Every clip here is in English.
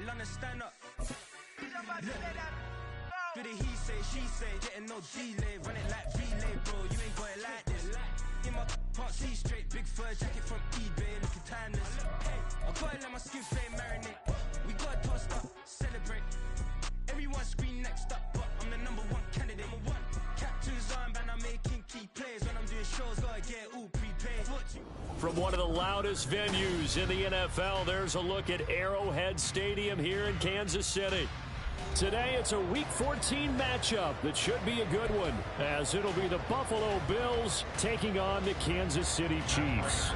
London, stand up. Do the he say, she say, getting no delay, run it like relay, bro, you ain't got it like this. In my can't see straight, big fur jacket from eBay, looking timeless. I gotta let my skin flame marinate. We gotta toast up, celebrate. Everyone scream next up, but I'm the number one candidate. Captain's armband, I'm making key plays. When I'm doing shows, gotta get all prepaid. From one of the loudest venues in the NFL, there's a look at Arrowhead Stadium here in Kansas City. Today, it's a Week 14 matchup that should be a good one, as it'll be the Buffalo Bills taking on the Kansas City Chiefs.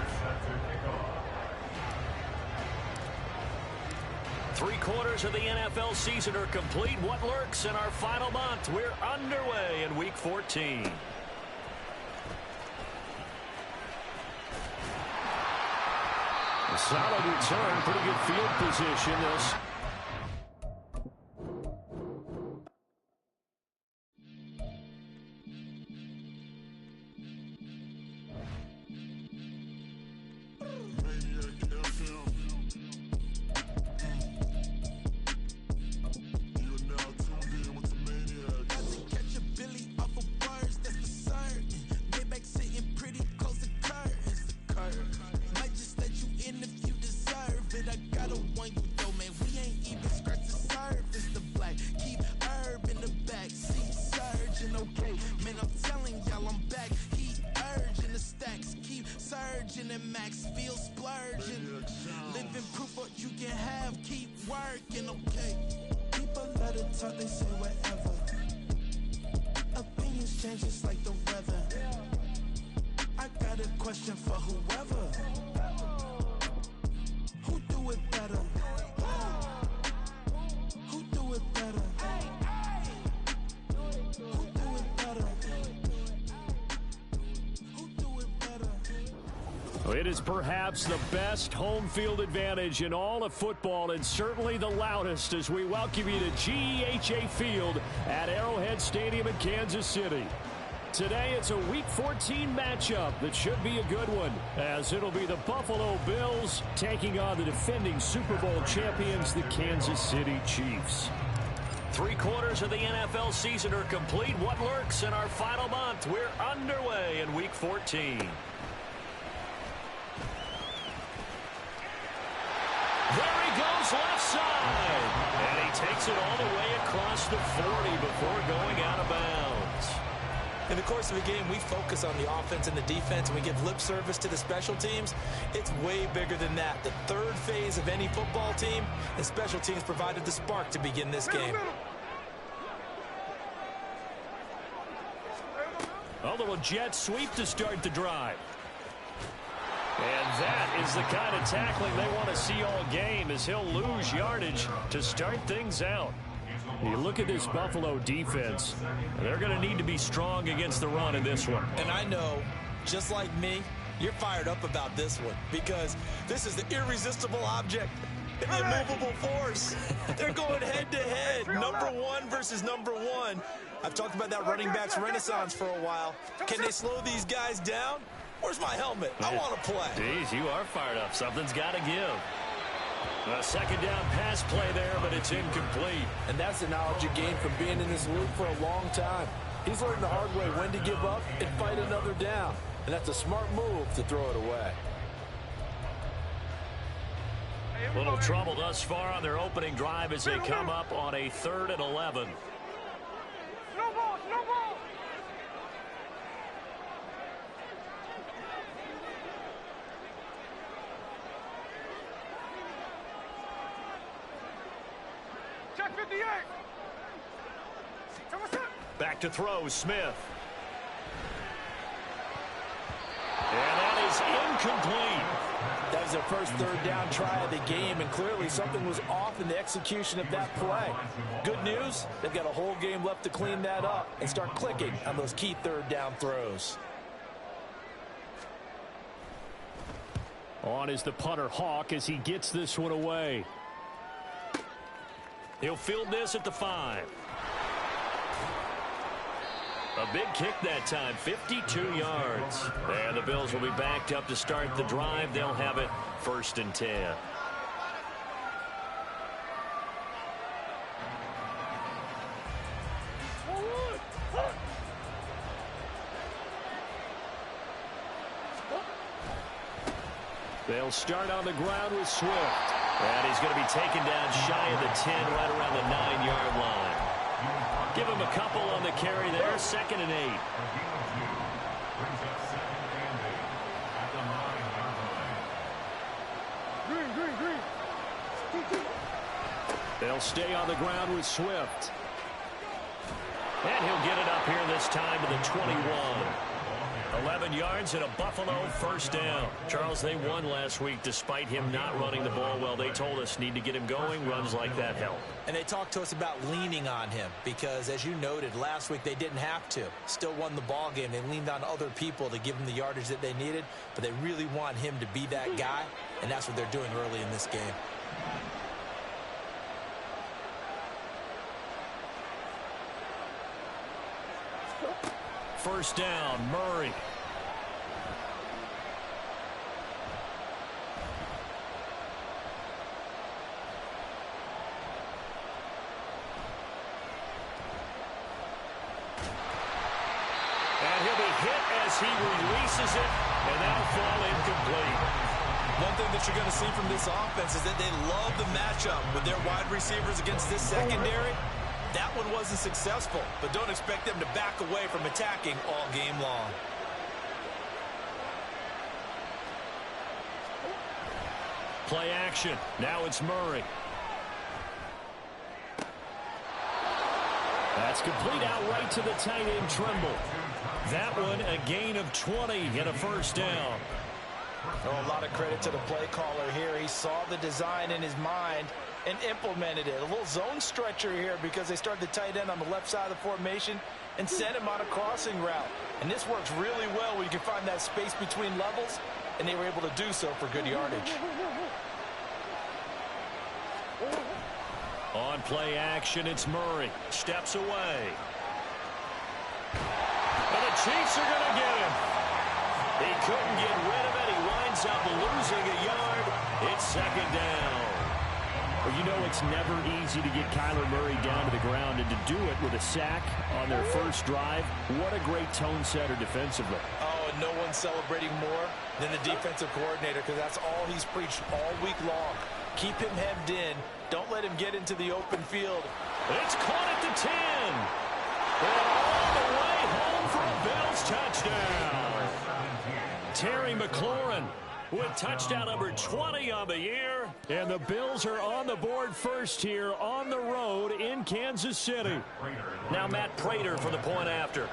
3/4 of the NFL season are complete. What lurks in our final month? We're underway in Week 14. A solid return, pretty good field position. This. It is perhaps the best home field advantage in all of football, and certainly the loudest, as we welcome you to GEHA Field at Arrowhead Stadium in Kansas City. Today, it's a Week 14 matchup that should be a good one, as it'll be the Buffalo Bills taking on the defending Super Bowl champions, the Kansas City Chiefs. 3/4 of the NFL season are complete. What lurks in our final month? We're underway in Week 14. There he goes left side. And he takes it all the way across the 40 before going out of bounds. In the course of a game, we focus on the offense and the defense, and we give lip service to the special teams. It's way bigger than that. The third phase of any football team, and special teams provided the spark to begin this game. A little jet sweep to start the drive. And that is the kind of tackling they want to see all game, as he'll lose yardage to start things out. You look at this Buffalo defense, they're going to need to be strong against the run in this one. And I know, just like me, you're fired up about this one, because this is the irresistible object, the immovable force. They're going head-to-head, number one versus number one. I've talked about that running backs renaissance for a while. Can they slow these guys down? Where's my helmet? I want to play. Jeez, you are fired up. Something's got to give. A second down pass play there, but it's incomplete. And that's the knowledge you gain from being in this league for a long time. He's learned the hard way when to give up and fight another down. And that's a smart move to throw it away. Little trouble thus far on their opening drive as they come up on a 3rd and 11. No ball, no ball. Check 58. Back to throw, Smith. And that is incomplete. That was their first 3rd down try of the game, and clearly something was off in the execution of that play. Good news, they've got a whole game left to clean that up and start clicking on those key 3rd down throws. On is the punter, Hawk, as he gets this one away. He'll field this at the 5. A big kick that time, 52 yards. And the Bills will be backed up to start the drive. They'll have it 1st and 10. They'll start on the ground with Swift. And he's going to be taken down shy of the 10, right around the 9-yard line. Give him a couple on the carry there, 2nd and 8. They'll stay on the ground with Swift. And he'll get it up here this time to the 21. 11 yards and a Buffalo first down. Charles, they won last week despite him not running the ball well. They told us need to get him going. Runs like that help. And they talked to us about leaning on him because, as you noted, last week they didn't have to. Still won the ball game. They leaned on other people to give them the yardage that they needed, but they really want him to be that guy, and that's what they're doing early in this game. First down, Murray. And he'll be hit as he releases it, and that'll fall incomplete. One thing that you're going to see from this offense is that they love the matchup with their wide receivers against this secondary. That one wasn't successful, but don't expect them to back away from attacking all game long. Play action. Now it's Murray. That's complete out right to the tight end, Trimble. That one a gain of 20 and a first down. Oh, a lot of credit to the play caller here. He saw the design in his mind and implemented it. A little zone stretcher here because they started the tight end on the left side of the formation and sent him on a crossing route. And this works really well when you can find that space between levels, and they were able to do so for good yardage. On play action, it's Murray. Steps away. And the Chiefs are going to get him. He couldn't get rid of it. He winds up losing a yard. It's 2nd down. Well, you know it's never easy to get Kyler Murray down to the ground, and to do it with a sack on their first drive, what a great tone setter defensively. Oh, and no one's celebrating more than the defensive coordinator because that's all he's preached all week long. Keep him hemmed in. Don't let him get into the open field. It's caught at the 10. And all the way home for a Bills touchdown. Terry McLaurin with touchdown number 20 on the year. And the Bills are on the board first here on the road in Kansas City. Now Matt Prater for the point after.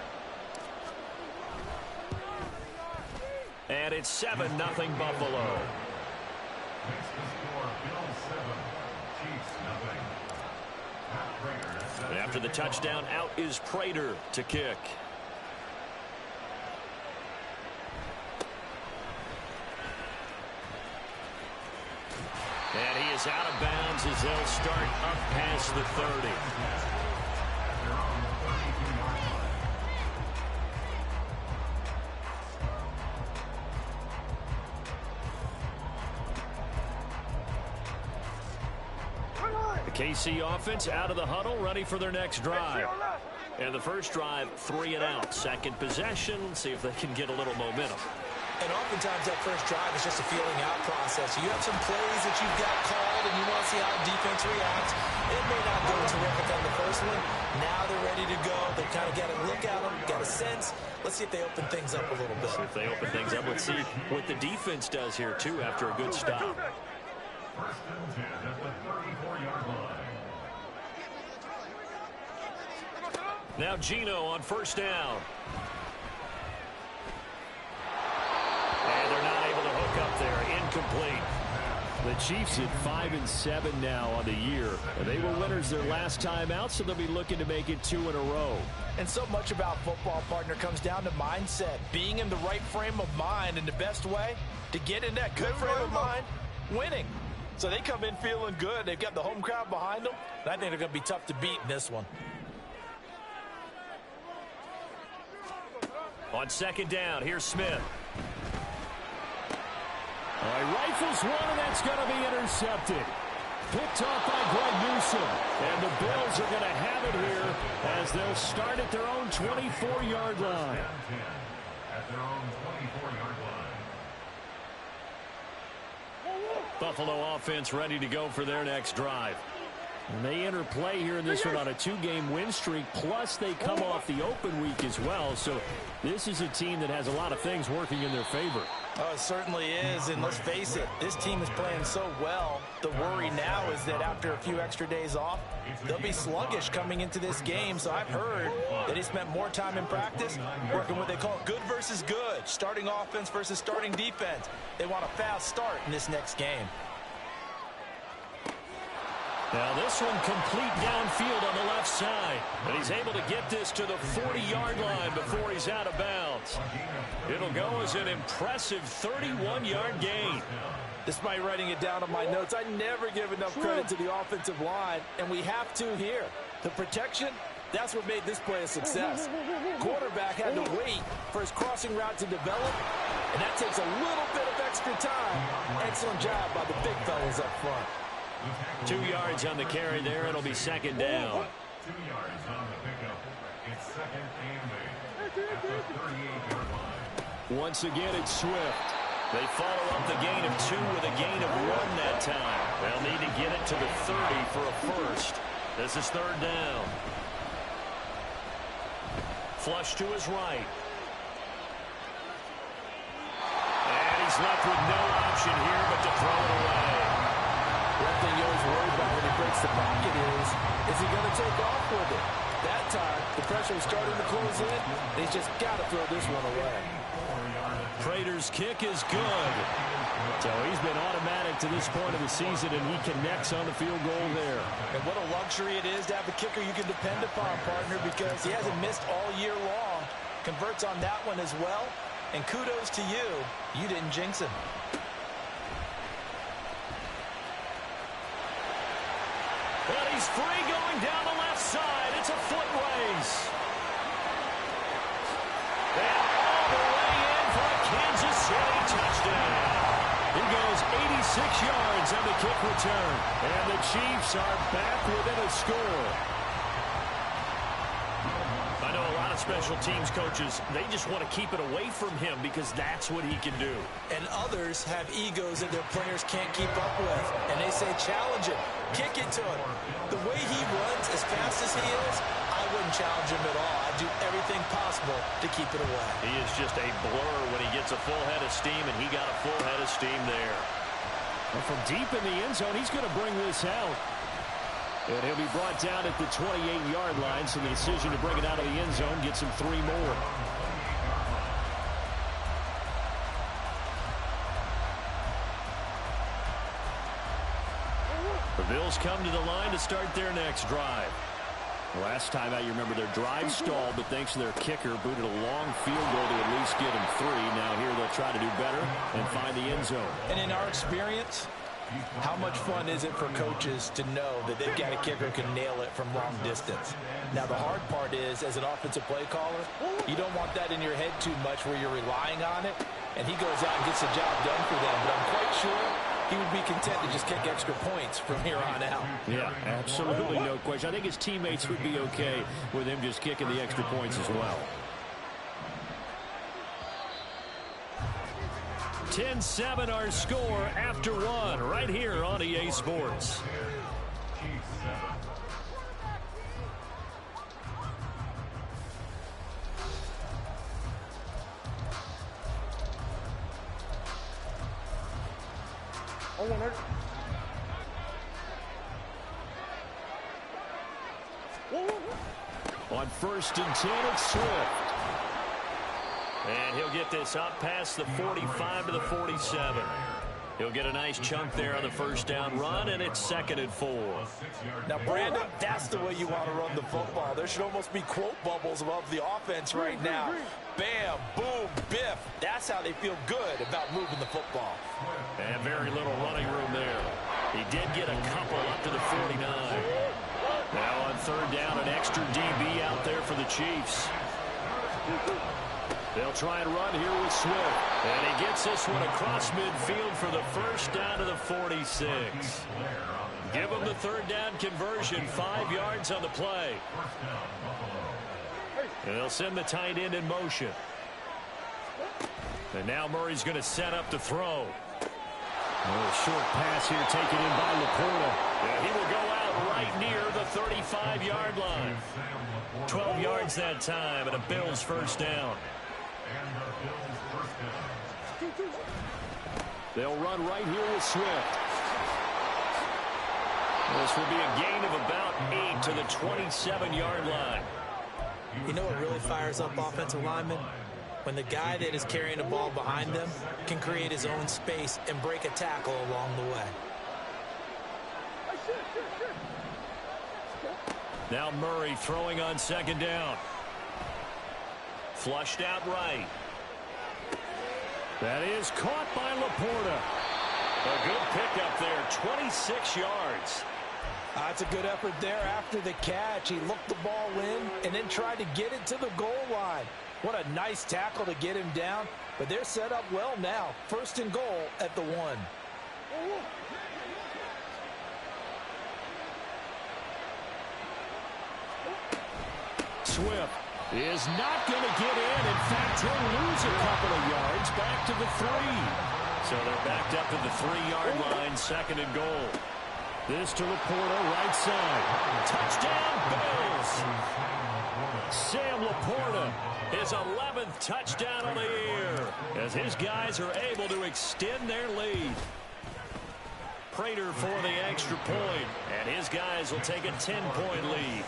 And it's 7-0 Buffalo. And after the touchdown, out is Prater to kick. And he is out of bounds as they'll start up past the 30. The KC offense out of the huddle, ready for their next drive. And the first drive, 3 and out. Second possession, see if they can get a little momentum. And oftentimes that first drive is just a feeling out process. You have some plays that you've got called and you want to see how the defense reacts. It may not go terrific on the first one. Now they're ready to go. They kind of got a look at them, got a sense. Let's see if they open things up a little bit. See if they open things up. Let's see what the defense does here, too, after a good stop. First and 10 at the 34-yard line. Now Geno on first down. And they're not able to hook up there. Incomplete. The Chiefs at 5-7 now on the year. They were winners their last time out, so they'll be looking to make it 2 in a row. And so much about football, partner, comes down to mindset. Being in the right frame of mind, and the best way to get in that good frame of mind, winning. So they come in feeling good. They've got the home crowd behind them. And I think they're going to be tough to beat in this one. On second down, here's Smith. He rifles one, and that's going to be intercepted. Picked off by Greg Newsome. And the Bills are going to have it here as they'll start at their own 24-yard line. At their own 24-yard line. Buffalo offense ready to go for their next drive. And they enter play here in this one on a 2-game win streak, plus they come off the open week as well. So this is a team that has a lot of things working in their favor. Oh, it certainly is, and let's face it, this team is playing so well. The worry now is that after a few extra days off, they'll be sluggish coming into this game. So I've heard that he spent more time in practice working what they call good versus good, starting offense versus starting defense. They want a fast start in this next game. Now this one complete downfield on the left side. But he's able to get this to the 40-yard line before he's out of bounds. It'll go as an impressive 31-yard gain. Despite writing it down on my notes, I never give enough credit to the offensive line, and we have to here. The protection, that's what made this play a success. Quarterback had to wait for his crossing route to develop, and that takes a little bit of extra time. Excellent job by the big fellas up front. 2 yards on the carry there. It'll be second down. 2 yards on the pickup. It's second and 8 at the 38-yard line. Once again, it's Swift. They follow up the gain of 2 with a gain of 1 that time. They'll need to get it to the 30 for a first. This is third down. Flush to his right. And he's left with no option here but to throw it away. One thing you always worry about when he breaks the pocket is he going to take off with it? That time, the pressure is starting to close in, and he's just got to throw this one away. Prater's kick is good. So he's been automatic to this point of the season, and he connects on the field goal there. And what a luxury it is to have a kicker you can depend upon, partner, because he hasn't missed all year long. Converts on that one as well, and kudos to you. You didn't jinx him. But he's free going down the left side. It's a foot race. And all the way in for a Kansas City touchdown. He goes 86 yards on the kick return. And the Chiefs are back within a score. I know a lot of special teams coaches, they just want to keep it away from him because that's what he can do. And others have egos that their players can't keep up with. And they say, challenge him. Kick it to him. The way he runs as fast as he is, I wouldn't challenge him at all. I'd do everything possible to keep it away. He is just a blur when he gets a full head of steam, and he got a full head of steam there. And from deep in the end zone, he's going to bring this out. And he'll be brought down at the 28-yard line, so the decision to bring it out of the end zone gets him 3 more. The Bills come to the line to start their next drive. Last time out, you remember their drive stalled, but thanks to their kicker, booted a long field goal to at least get him 3. Now here they'll try to do better and find the end zone. And in our experience, how much fun is it for coaches to know that they've got a kicker who can nail it from long distance? Now, the hard part is, as an offensive play caller, you don't want that in your head too much where you're relying on it, and he goes out and gets the job done for them. But I'm quite sure he would be content to just kick extra points from here on out. Yeah, absolutely no question. I think his teammates would be okay with him just kicking the extra points as well. 10-7 our score after 1 right here on EA Sports. On 1st and 10, it's Swift. And he'll get this up past the 45 to the 47. He'll get a nice chunk there on the first down run, and it's 2nd and 4. Now, Brandon, that's the way you want to run the football. There should almost be quote bubbles above the offense right now. Bam, boom, biff. That's how they feel good about moving the football. And very little running room there. He did get a couple up to the 49. Now on 3rd down, an extra DB out there for the Chiefs. They'll try and run here with Swift. And he gets this one across midfield for the first down to the 46. Give him the 3rd down conversion, 5 yards on the play. And they'll send the tight end in motion. And now Murray's going to set up to throw. A short pass here taken in by Laporta. And he will go out right near the 35-yard line. 12 yards that time, and a Bills first down. They'll run right here with Swift. This will be a gain of about 8 to the 27-yard line. You know what really fires up offensive linemen? When the guy that is carrying the ball behind them can create his own space and break a tackle along the way. Now Murray throwing on second down. Flushed out right. That is caught by Laporta. A good pickup there, 26 yards. That's a good effort there after the catch. He looked the ball in and then tried to get it to the goal line. What a nice tackle to get him down, but they're set up well now. First and goal at the 1. Swift is not going to get in. In fact, he'll lose a couple of yards back to the 3. So they're backed up to the 3-yard line, second and goal. This to Laporta, right side. Touchdown, Bills! Sam Laporta, his 11th touchdown of the year, as his guys are able to extend their lead. Prater for the extra point, and his guys will take a 10-point lead.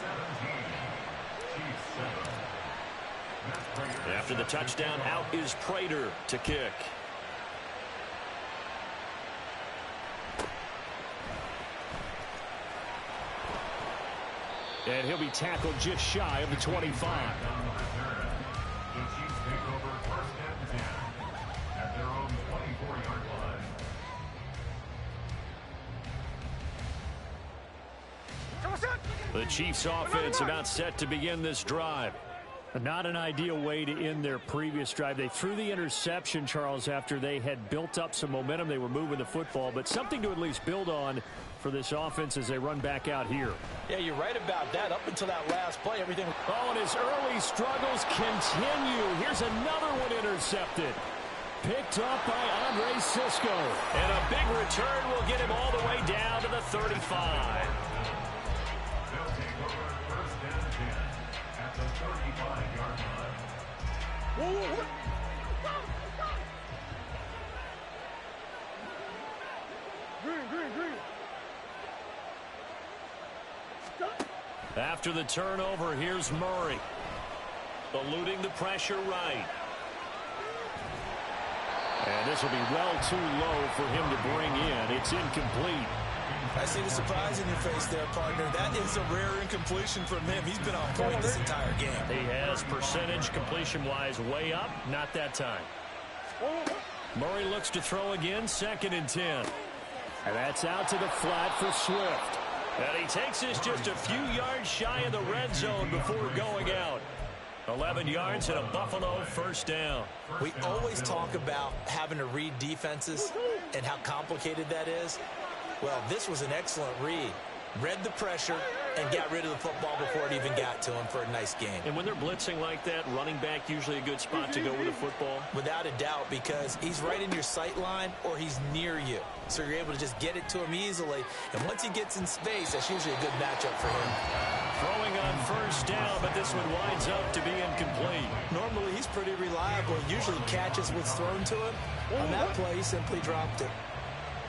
After the touchdown, out is Prater to kick. And he'll be tackled just shy of the 25. The Chiefs take over first and 10 at their own 24-yard line. The Chiefs offense about set to begin this drive. Not an ideal way to end their previous drive. They threw the interception, Charles, after they had built up some momentum. They were moving the football, but something to at least build on for this offense as they run back out here. Yeah, you're right about that. Up until that last play, everything. Oh, and his early struggles continue. Here's another one intercepted. Picked up by Andre Cisco. And a big return will get him all the way down to the 35. They'll take over first and 10 at the 35-yard line. Green. After the turnover, here's Murray. Eluding the pressure right. And this will be well too low for him to bring in. It's incomplete. I see the surprise in your face there, partner. That is a rare incompletion from him. He's been on point this entire game. He has percentage completion-wise way up. Not that time. Murray looks to throw again, second and 10. And that's out to the flat for Swift. And he takes this just a few yards shy of the red zone before going out. 11 yards and a Buffalo first down. We always talk about having to read defenses and how complicated that is. Well, this was an excellent read. Read the pressure and got rid of the football before it even got to him for a nice game. And when they're blitzing like that, running back usually a good spot to go with the football? Without a doubt, because he's right in your sight line or he's near you. So you're able to just get it to him easily. And once he gets in space, that's usually a good matchup for him. Throwing on first down, but this one winds up to be incomplete. Normally, he's pretty reliable. Usually catches what's thrown to him. On that play, he simply dropped it.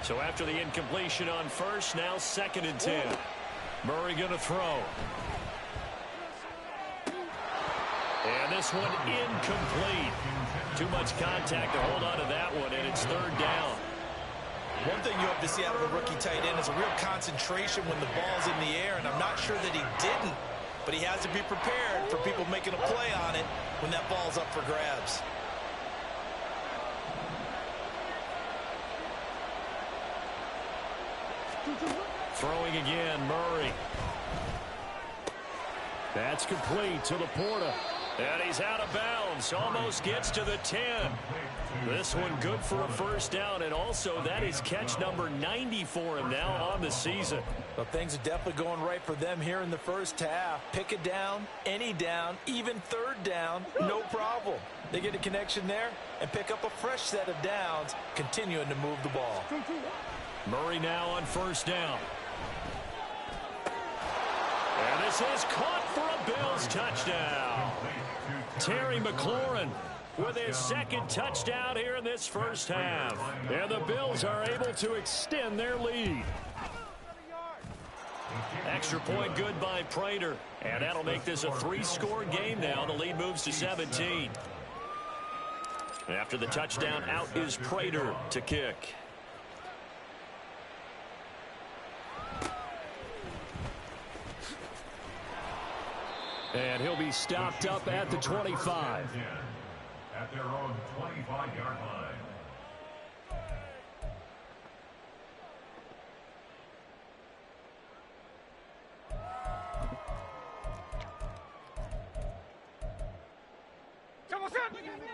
So after the incompletion on first, now second and 10. Murray going to throw. And this one incomplete. Too much contact to hold on to that one, and it's third down. One thing you have to see out of a rookie tight end is a real concentration when the ball's in the air, and I'm not sure that he didn't, but he has to be prepared for people making a play on it when that ball's up for grabs. Throwing again, Murray. That's complete to Laporta. And he's out of bounds. Almost gets to the 10. This one good for a first down, and also that is catch number 90 for him now on the season. Well, things are definitely going right for them here in the first half. Pick a down, any down, even third down, no problem. They get a connection there and pick up a fresh set of downs, continuing to move the ball. Murray now on first down. And this is caught for a Bills touchdown. Terry McLaurin with his second touchdown here in this first half. And the Bills are able to extend their lead. Extra point good by Prater. And that'll make this a 3-score game now. The lead moves to 17. After the touchdown, out is Prater to kick. And he'll be stopped up at the 25. At their own 25-yard line.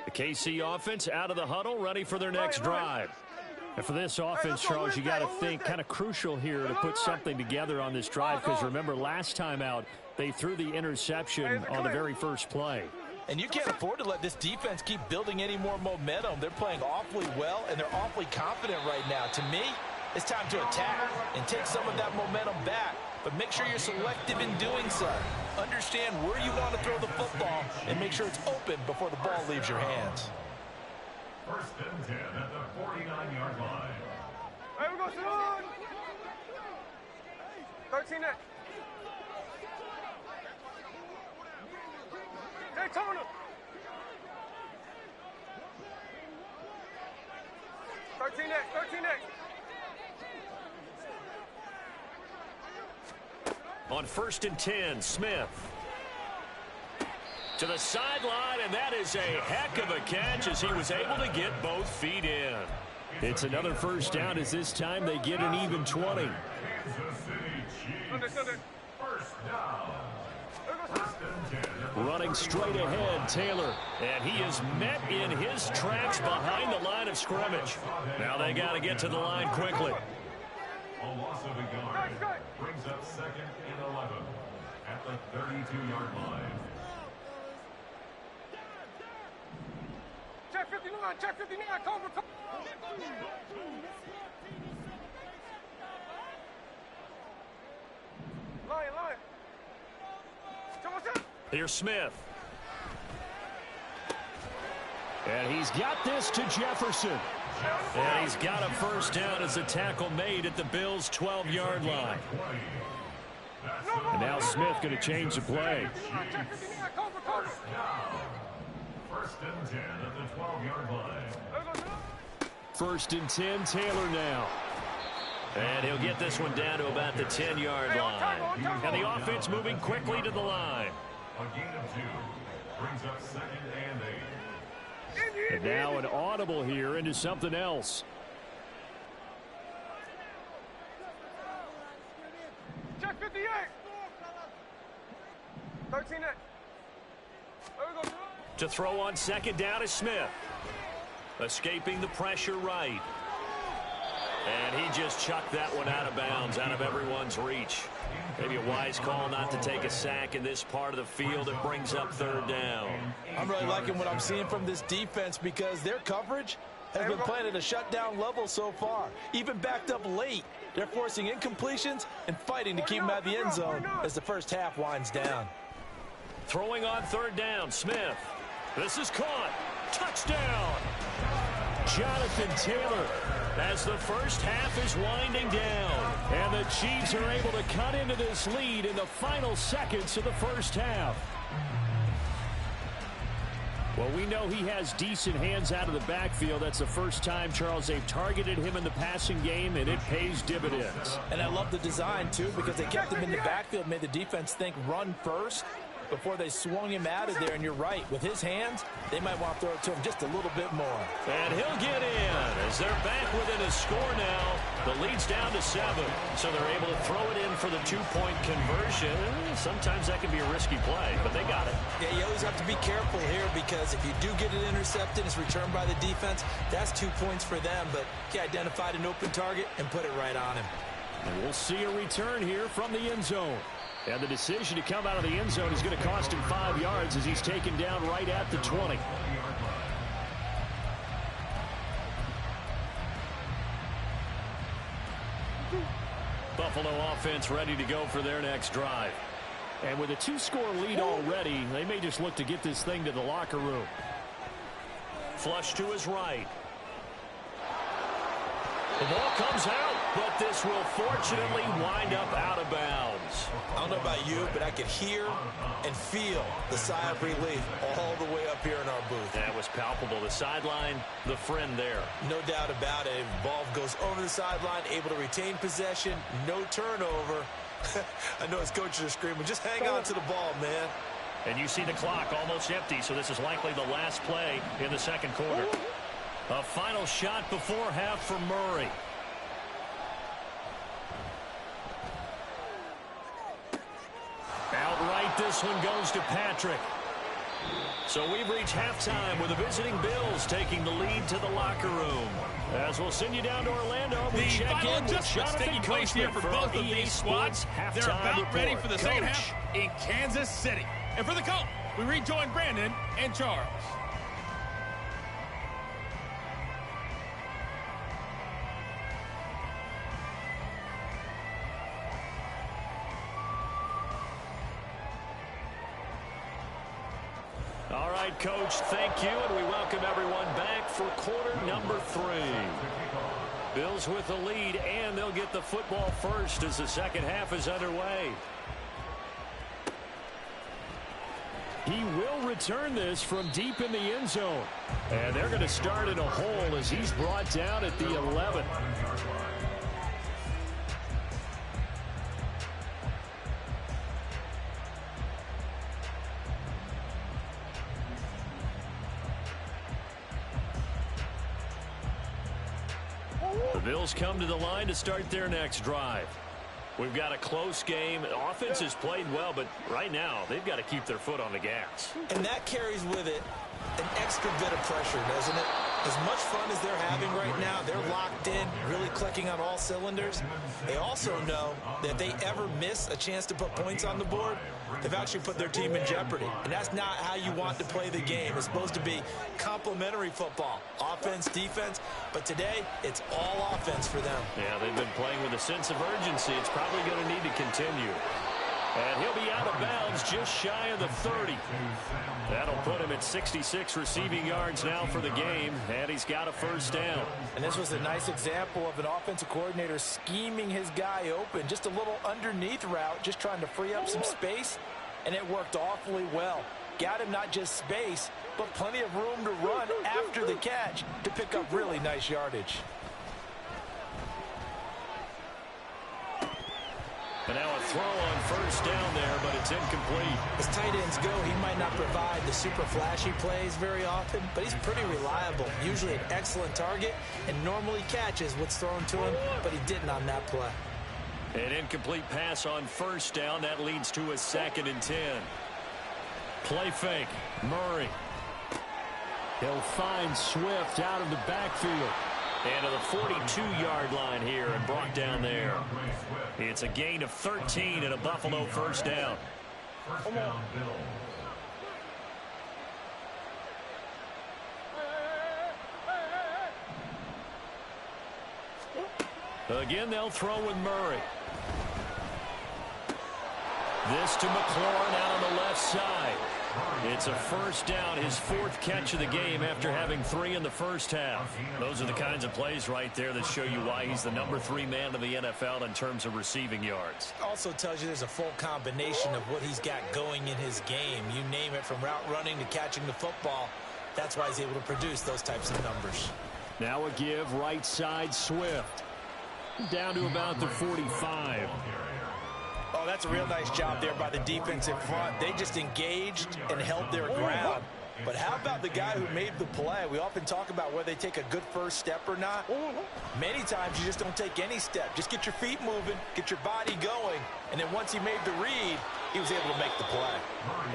The KC offense out of the huddle, ready for their next drive. And for this offense, Charles, you got to think kind of crucial here to put something together on this drive, because remember last time out they threw the interception on the very first play. And you can't afford to let this defense keep building any more momentum. They're playing awfully well, and they're awfully confident right now. To me, it's time to attack and take some of that momentum back. But make sure you're selective in doing so. Understand where you want to throw the football and make sure it's open before the ball leaves your hands. First and 10 at the 49-yard line. Hey, we're going to run. 13 net. Daytona. 13 net, 13 net. On first and 10, Smith. To the sideline, and that is a heck of a catch as he was able to get both feet in. It's another first down as this time they get an even 20. Kansas City Chiefs. First down. First and 10. Running straight ahead, Taylor. And he is met in his tracks behind the line of scrimmage. Now they got to get to the line quickly. A loss of a yard brings up second and 11 at the 32-yard line. Check 59, check 59, Cobra. Lion. Here's Smith. And he's got this to Jefferson. And he's got a first down as a tackle made at the Bills' 12-yard line. And now Smith going to change the play. First and 10 at the 12-yard line. First and 10, Taylor now. And he'll get this one down to about the 10-yard line. And the offense moving quickly to the line. A gain of 2 brings up second and 8. And now an audible here into something else. Check 58. 13 net. To throw on second down is Smith. Escaping the pressure right. And he just chucked that one out of bounds, out of everyone's reach. Maybe a wise call not to take a sack in this part of the field. It brings up third down. I'm really liking what I'm seeing from this defense because their coverage has been playing at a shutdown level so far. Even backed up late, they're forcing incompletions and fighting to keep them out of the end zone as the first half winds down. Throwing on third down, Smith. This is caught. Touchdown! Jonathan Taylor as the first half is winding down. And the Chiefs are able to cut into this lead in the final seconds of the first half. Well, we know he has decent hands out of the backfield. That's the first time, Charles, they've targeted him in the passing game, and it pays dividends. And I love the design, too, because they kept him in the backfield, made the defense think run first before they swung him out of there. And you're right, with his hands, they might want to throw it to him just a little bit more. And he'll get in as they're back within a score now The lead's down to 7, so they're able to throw it in for the 2-point conversion. Sometimes that can be a risky play, but they got it. Yeah, you always have to be careful here because if you do get it intercepted, it's returned by the defense, that's 2 points for them. But he identified an open target and put it right on him. And we'll see a return here from the end zone. And the decision to come out of the end zone is going to cost him 5 yards as he's taken down right at the 20. Buffalo offense ready to go for their next drive. And with a 2-score lead already, they may just look to get this thing to the locker room. Flush to his right. The ball comes out, but this will fortunately wind up out of bounds. I don't know about you, but I could hear and feel the sigh of relief all the way up here in our booth. That was palpable. The sideline, the friend there. No doubt about it. Ball goes over the sideline, able to retain possession, no turnover. I know his coaches are screaming, just hang on to the ball, man. And you see the clock almost empty, so this is likely the last play in the second quarter. A final shot before half for Murray. Outright, this one goes to Patrick. So we've reached halftime with the visiting Bills taking the lead to the locker room. As we'll send you down to Orlando, we check in with Jonathan place here for both of these squads. They're about ready for the second half in Kansas City. And for the Colts, we rejoin Brandon and Charles. All right, Coach, thank you, and we welcome everyone back for quarter number 3. Bills with the lead, and they'll get the football first as the second half is underway. He will return this from deep in the end zone. And they're going to start in a hole as he's brought down at the 11. The Bills come to the line to start their next drive. We've got a close game. The offense has played well, but right now they've got to keep their foot on the gas. And that carries with it an extra bit of pressure, doesn't it? As much fun as they're having right now, they're locked in, really clicking on all cylinders. They also know that if they ever miss a chance to put points on the board, they've actually put their team in jeopardy. And that's not how you want to play the game. It's supposed to be complementary football, offense, defense. But today, it's all offense for them. Yeah, they've been playing with a sense of urgency. It's probably going to need to continue. And he'll be out of bounds just shy of the 30. That'll put him at 66 receiving yards now for the game, and he's got a first down. And this was a nice example of an offensive coordinator scheming his guy open. Just a little underneath route, just trying to free up some space, and it worked awfully well. Got him not just space, but plenty of room to run after the catch to pick up really nice yardage. And now a throw on first down there, but it's incomplete. As tight ends go, he might not provide the super flashy plays very often, but he's pretty reliable. Usually an excellent target and normally catches what's thrown to him, but he didn't on that play. An incomplete pass on first down. That leads to a 2nd and 10. Play fake. Murray. He'll find Swift out of the backfield. And to the 42-yard line here and brought down there. It's a gain of 13 and a Buffalo first down. First down, Bills. Again, they'll throw with Murray. This to McLaurin out on the left side. It's a first down, his 4th catch of the game after having 3 in the first half. Those are the kinds of plays right there that show you why he's the number 3 man of the NFL in terms of receiving yards. Also tells you there's a full combination of what he's got going in his game. You name it, from route running to catching the football. That's why he's able to produce those types of numbers. Now a give, right side, Swift. Down to about the 45. Oh, that's a real nice job there by the defensive front. They just engaged and held their ground. But how about the guy who made the play? We often talk about whether they take a good first step or not. Many times you just don't take any step. Just get your feet moving, get your body going, and then once he made the read, he was able to make the play.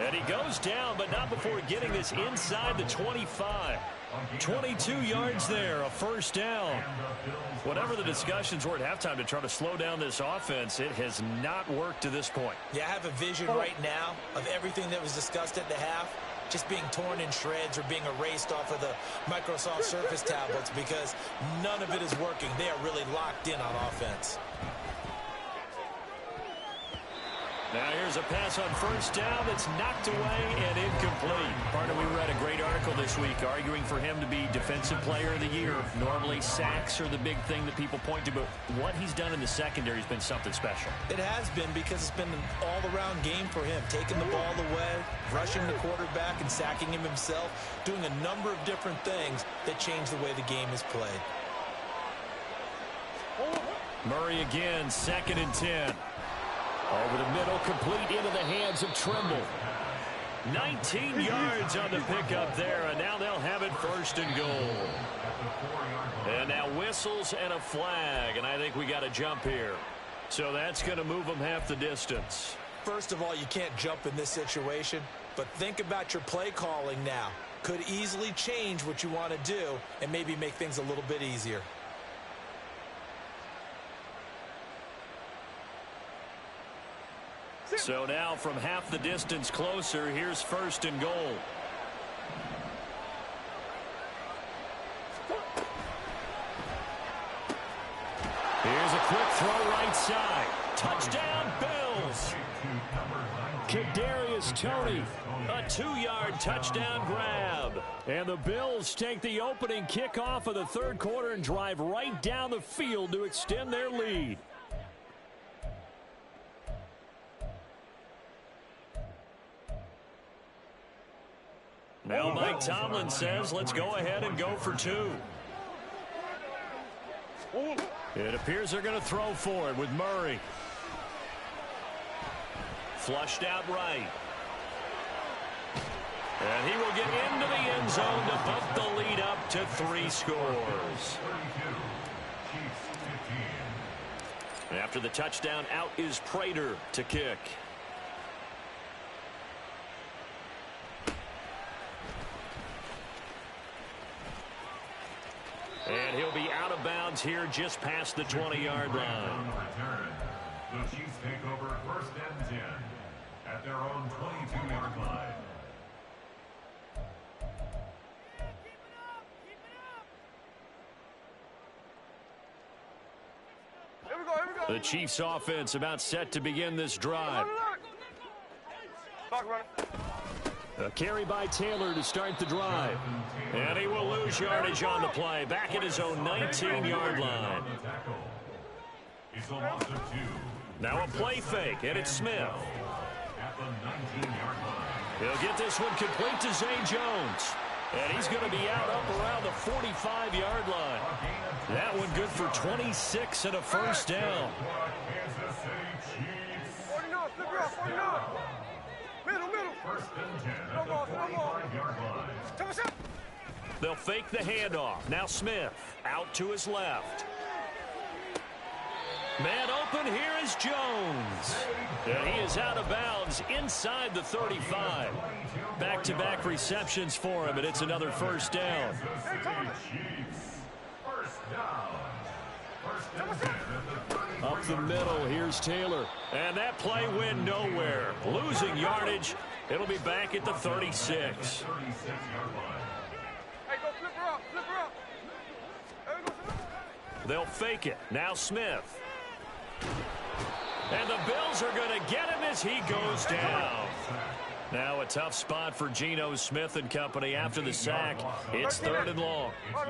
And he goes down, but not before getting this inside the 25. 22 yards there, a first down. Whatever the discussions were at halftime to try to slow down this offense, it has not worked to this point. Yeah, I have a vision right now of everything that was discussed at the half just being torn in shreds or being erased off of the Microsoft Surface tablets because none of it is working. They are really locked in on offense. Now here's a pass on first down that's knocked away and incomplete. Partner, we read a great article this week arguing for him to be Defensive Player of the Year. Normally sacks are the big thing that people point to, but what he's done in the secondary has been something special. It has been because it's been an all-around game for him. Taking the ball away, rushing the quarterback and sacking him himself, doing a number of different things that change the way the game is played. Murray again, 2nd and 10. Over the middle, complete into the hands of Trimble. 19 yards on the pickup there, and now they'll have it 1st and goal. And now whistles and a flag, and I think we got a jump here. So that's going to move them half the distance. First of all, you can't jump in this situation, but think about your play calling now. Could easily change what you want to do and maybe make things a little bit easier. So now from half the distance closer, here's 1st and goal. Here's a quick throw right side. Touchdown, Bills. Kadarius Toney, a 2-yard touchdown grab. And the Bills take the opening kickoff of the 3rd quarter and drive right down the field to extend their lead. Now Mike Tomlin says, let's go ahead and go for 2. It appears they're going to throw for it with Murray. Flushed out right. And he will get into the end zone to bump the lead up to 3 scores. And after the touchdown, out is Prater to kick. And he'll be out of bounds here just past the 20-yard line. The Chiefs take over 1st and 10 at their own 22-yard line. Here we go, here we go. The Chiefs offense about set to begin this drive. Back running. A carry by Taylor to start the drive. And he will lose yardage on the play. Back at his own 19-yard line. It's a loss of 2. Now a play fake, and it's Smith. At the 19-yard line. He'll get this one complete to Zay Jones. And he's going to be out up around the 45-yard line. That one good for 26 and a first down. Kansas City Chiefs. 49, flip it up, 49. Middle. 1st and 10 at the 45-yard line. They'll fake the handoff. Now Smith out to his left. Man open, here is Jones. And he is out of bounds inside the 35. Back-to-back receptions for him, and it's another first down. Up the middle, here's Taylor. And that play went nowhere. Losing yardage. It'll be back at the 36. Hey, go flip her up, flip her up. There we go. They'll fake it. Now Smith. And the Bills are going to get him as he goes down. Now a tough spot for Geno Smith and company after the sack. It's 3rd and long. Hey,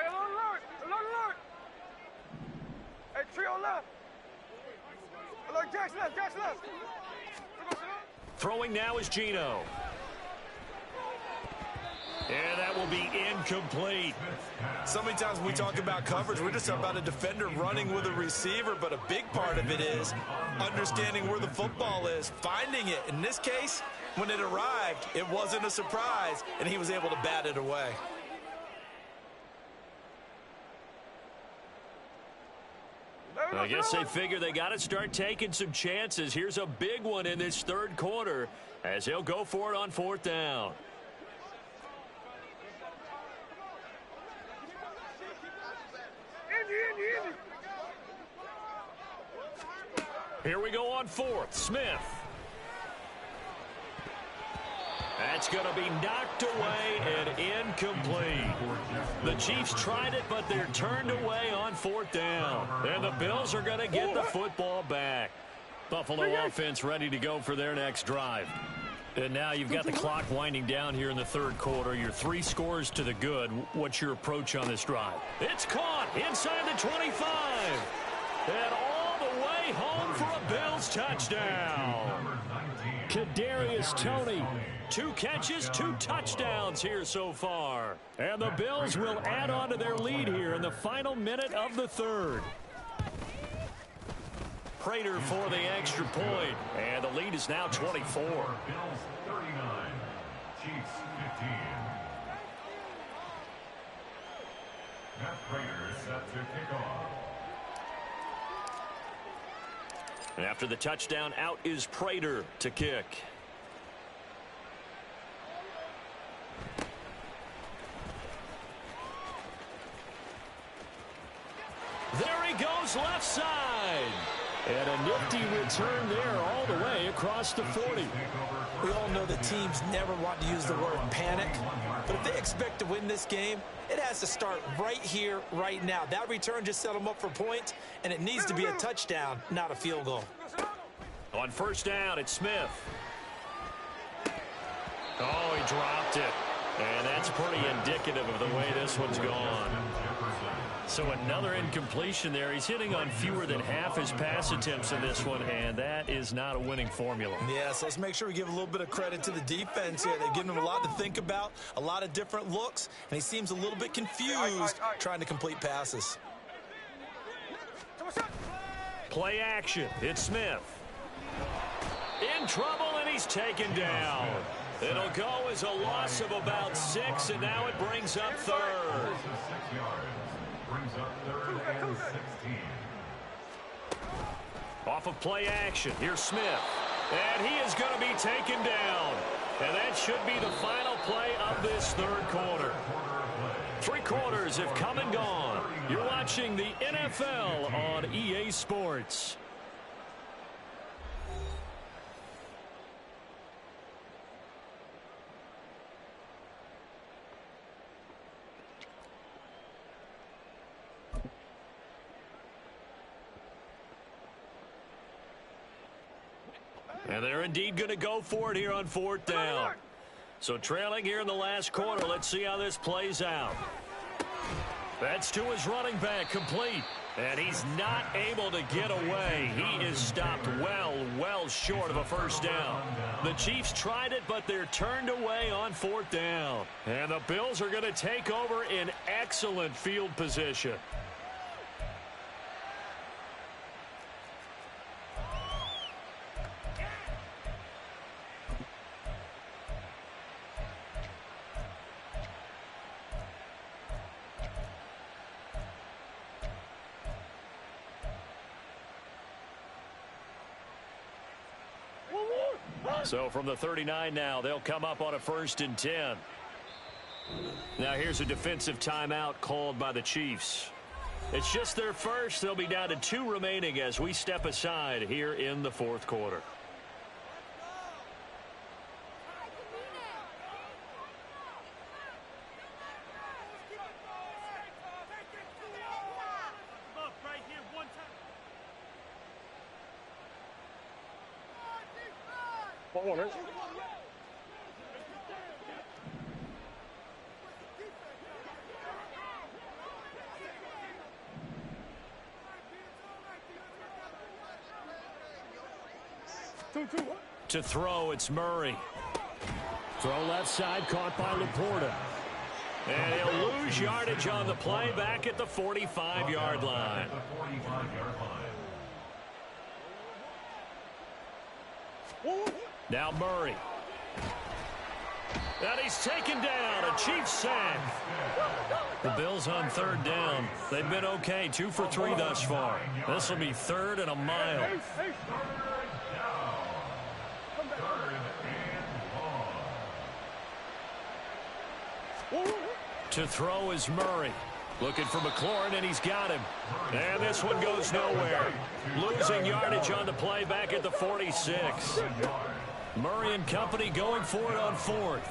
alert. Hey, trio left. Alert, Jack's left. Throwing now is Geno. And that will be incomplete. So many times when we talk about coverage, we're just about a defender running with a receiver, but a big part of it is understanding where the football is, finding it. In this case, When it arrived, it wasn't a surprise, and he was able to bat it away. I guess they figure they got to start taking some chances. Here's a big one in this third quarter as he'll go for it on 4th down. Here we go on 4th. Smith. That's going to be knocked away and incomplete. The Chiefs tried it, but they're turned away on 4th down. And the Bills are going to get the football back. Buffalo offense ready to go for their next drive. And now you've got the clock winding down here in the third quarter. You're 3 scores to the good. What's your approach on this drive? It's caught inside the 25. And all the way home for a Bills touchdown. Kadarius Toney. 2 catches, 2 touchdowns here so far. And the Bills will add on to their lead here in the final minute of the third. Prater for the extra point. And the lead is now 24. Bills 39, Chiefs 15. Matt Prater set to kick off. And after the touchdown, out is Prater to kick. There he goes left side. And a nifty return there all the way across the 40. We all know that teams never want to use the word panic, but if they expect to win this game, it has to start right here, right now. That return just set them up for points, and it needs to be a touchdown, not a field goal. On 1st down, it's Smith. Oh, he dropped it. And that's pretty indicative of the way this one's gone. So another incompletion there. He's hitting on fewer than half his pass attempts in this one, and that is not a winning formula. Yeah, so let's make sure we give a little bit of credit to the defense here. They've given him a lot to think about, a lot of different looks, and he seems a little bit confused trying to complete passes. Play action. It's Smith. In trouble, and he's taken down. It'll go as a loss of about 6, and now it brings up 3rd. Brings up 3rd and 16. Off of play action, here's Smith. And he is going to be taken down. And that should be the final play of this third quarter. 3 quarters have come and gone. You're watching the NFL on EA Sports. And they're indeed going to go for it here on 4th down. So trailing here in the last quarter. Let's see how this plays out. That's to his running back, complete. And he's not able to get away. He is stopped well short of a 1st down. The Chiefs tried it, but they're turned away on 4th down. And the Bills are going to take over in excellent field position. So from the 39 now, they'll come up on a 1st and 10. Now here's a defensive timeout called by the Chiefs. It's just their first. They'll be down to 2 remaining as we step aside here in the 4th quarter. Corners. To throw, it's Murray. Throw left side, caught by Laporta. And he'll lose yardage on the play back at the 45-yard line. Now Murray. And he's taken down. A Chiefs sack. The Bills on third down. They've been okay. 2 for 3 thus far. This will be 3rd and a mile. To throw is Murray. Looking for McLaurin, and he's got him. And this one goes nowhere. Losing yardage on the play back at the 46. Murray and company going for it on 4th.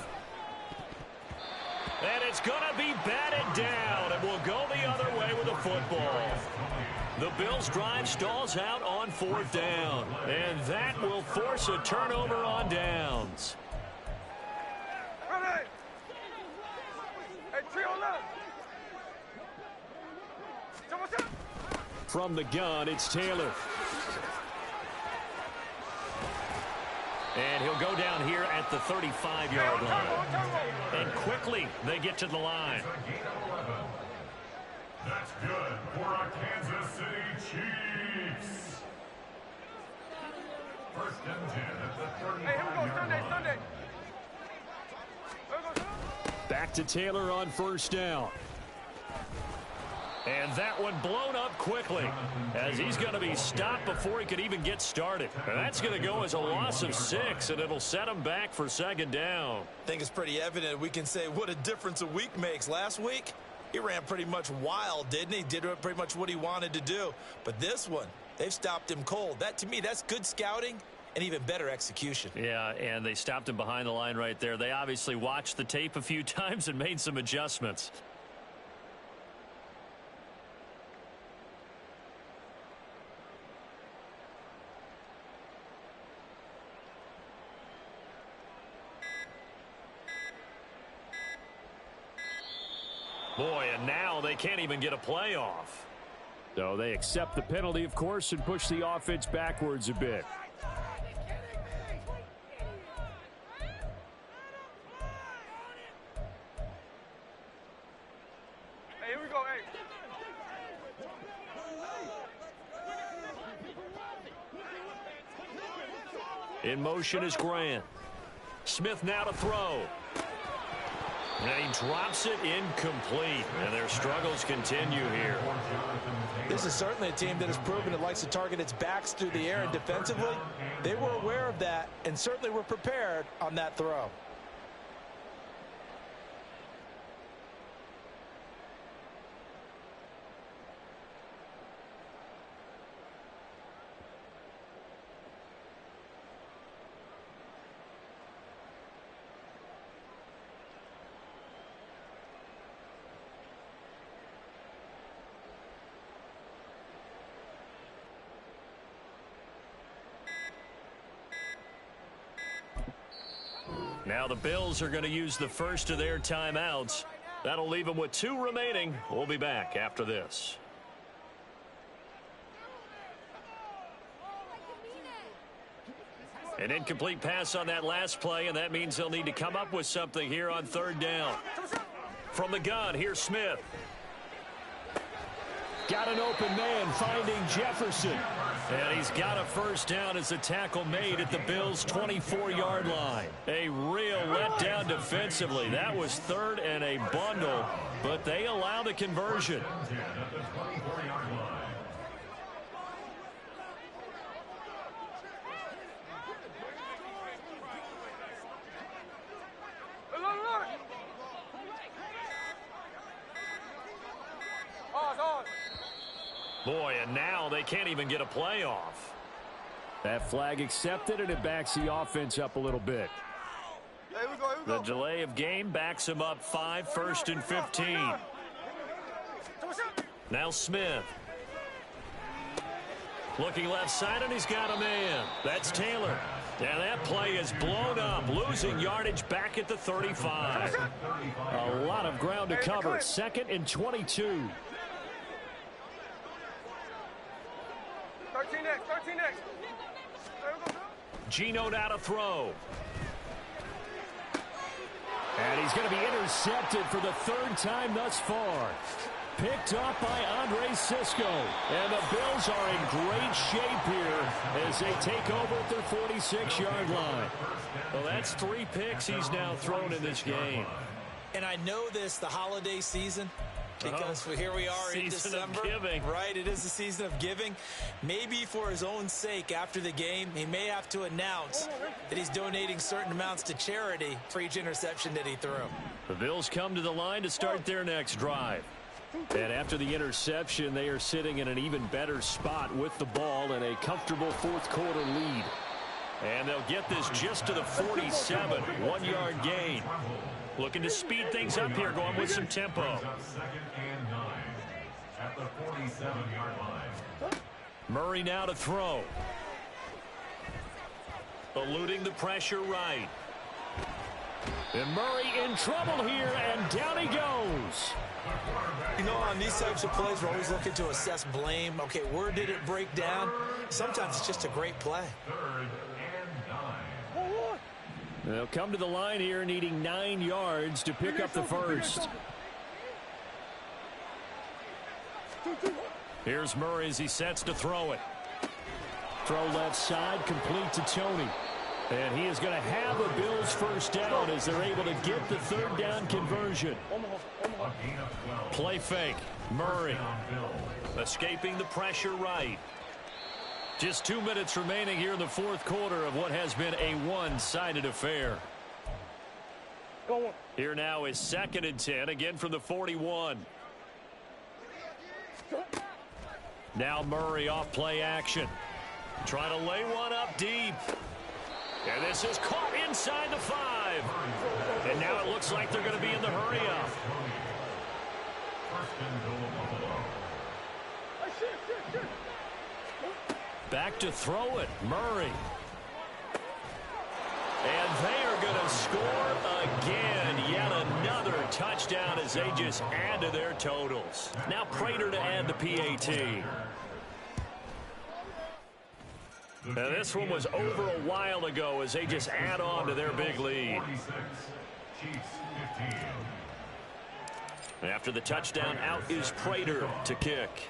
And it's going to be batted down, and we'll go the other way with the football. The Bills' drive stalls out on 4th down, and that will force a turnover on downs. Ready. Hey, trio left. From the gun, it's Taylor. And he'll go down here at the 35-yard line. And quickly, they get to the line. That's good for our Kansas City Chiefs. 1st and 10 at the 30. Hey, here we go, Sunday. Back to Taylor on 1st down. And that one blown up quickly as he's going to be stopped before he could even get started. And that's going to go as a loss of 6, and it'll set him back for 2nd down. I think it's pretty evident we can say what a difference a week makes. Last week, he ran pretty much wild, didn't he? Did pretty much what he wanted to do. But this one, they've stopped him cold. That, to me, that's good scouting and even better execution. Yeah, and they stopped him behind the line right there. They obviously watched the tape a few times and made some adjustments. Boy, and now they can't even get a playoff. So they accept the penalty, of course, and push the offense backwards a bit. Hey, here we go, hey. In motion is Grant. Smith now to throw. And he drops it incomplete. And their struggles continue here. This is certainly a team that has proven it likes to target its backs through the air, and defensively, they were aware of that and certainly were prepared on that throw. Now the Bills are going to use the first of their timeouts. That'll leave them with 2 remaining. We'll be back after this. An incomplete pass on that last play, and that means they'll need to come up with something here on 3rd down. From the gun, here's Smith. Got an open man, finding Jefferson. And he's got a 1st down as a tackle made at the Bills' 24-yard line. A real letdown defensively. That was 3rd and a bundle, but they allow the conversion. Boy, and now they can't even get a playoff. That flag accepted, and it backs the offense up a little bit. Here we go. The delay of game backs him up 5, 1st and 15. Now Smith. Looking left side, and he's got a man. That's Taylor. And that play is blown up, losing yardage back at the 35. A lot of ground to cover. 2nd and 22. 13 next. Geno now to throw. And he's going to be intercepted for the 3rd time thus far. picked up by Andre Cisco. And the Bills are in great shape here as they take over at their 46-yard line. Well, that's 3 picks he's now thrown in this game. And I know this, the holiday season, because here we are in December. Right, it is the season of giving. Maybe for his own sake after the game, he may have to announce that he's donating certain amounts to charity for each interception that he threw. The Bills come to the line to start their next drive. And after the interception, they are sitting in an even better spot with the ball and a comfortable fourth-quarter lead. And they'll get this just to the 47, 1-yard gain. Looking to speed things up here, going with some tempo. 2nd and 9 at the 47-yard line. Murray now to throw. Eluding the pressure right. And Murray in trouble here, and down he goes. You know, on these types of plays, we're always looking to assess blame. Okay, where did it break down? Sometimes it's just a great play. 3rd and 9. They'll come to the line here needing 9 yards to pick up the first. Here's Murray as he sets to throw it. Throw left side, complete to Tony. And he is going to have a Bills first down as they're able to get the 3rd down conversion. Play fake. Murray escaping the pressure right. Just 2 minutes remaining here in the fourth quarter of what has been a one-sided affair. Here now is 2nd and 10, again from the 41. Now Murray off play action. Trying to lay one up deep. And this is caught inside the 5. And now it looks like they're going to be in the hurry up. Back to throw it, Murray. And they are going to score again. Yet another touchdown as they just add to their totals. Now Prater to add the PAT. Now this one was over a while ago as they just add on to their big lead. After the touchdown, out is Prater to kick.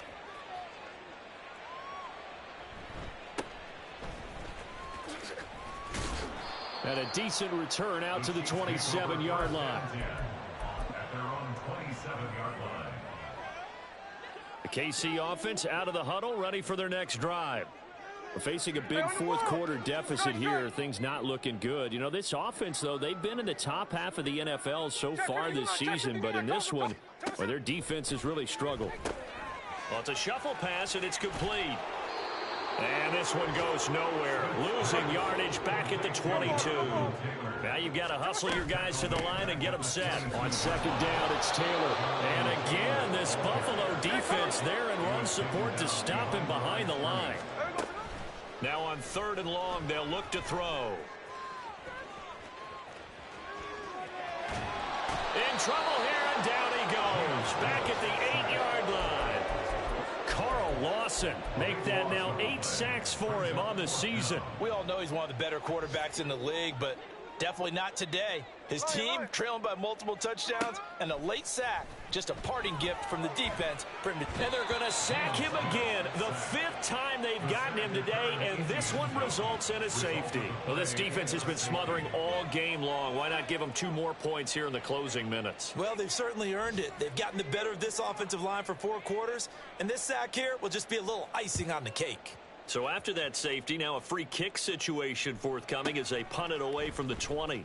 And a decent return out to the 27-yard line. At their own 27-yard line. The KC offense out of the huddle, ready for their next drive. We're facing a big fourth-quarter deficit here. Things not looking good. You know, this offense, though, they've been in the top half of the NFL so far this season, but in this one, well, their defense has really struggled. Well, it's a shuffle pass, and it's complete. And this one goes nowhere. Losing yardage back at the 22. Now you've got to hustle your guys to the line and get them set. On 2nd down, it's Taylor. And again, this Buffalo defense there in run support to stop him behind the line. Now on 3rd and long, they'll look to throw. In trouble here, and down he goes. Back at the 8-yard line. Carl Lawson make that now 8 sacks for him on the season. We all know he's one of the better quarterbacks in the league, but definitely not today. His team trailing by multiple touchdowns and a late sack. Just a parting gift from the defense for him to... And they're going to sack him again. The 5th time they've gotten him today, and this one results in a safety. Well, this defense has been smothering all game long. Why not give them 2 more points here in the closing minutes? Well, they've certainly earned it. They've gotten the better of this offensive line for 4 quarters, and this sack here will just be a little icing on the cake. So after that safety, now a free kick situation forthcoming as they punt it away from the 20.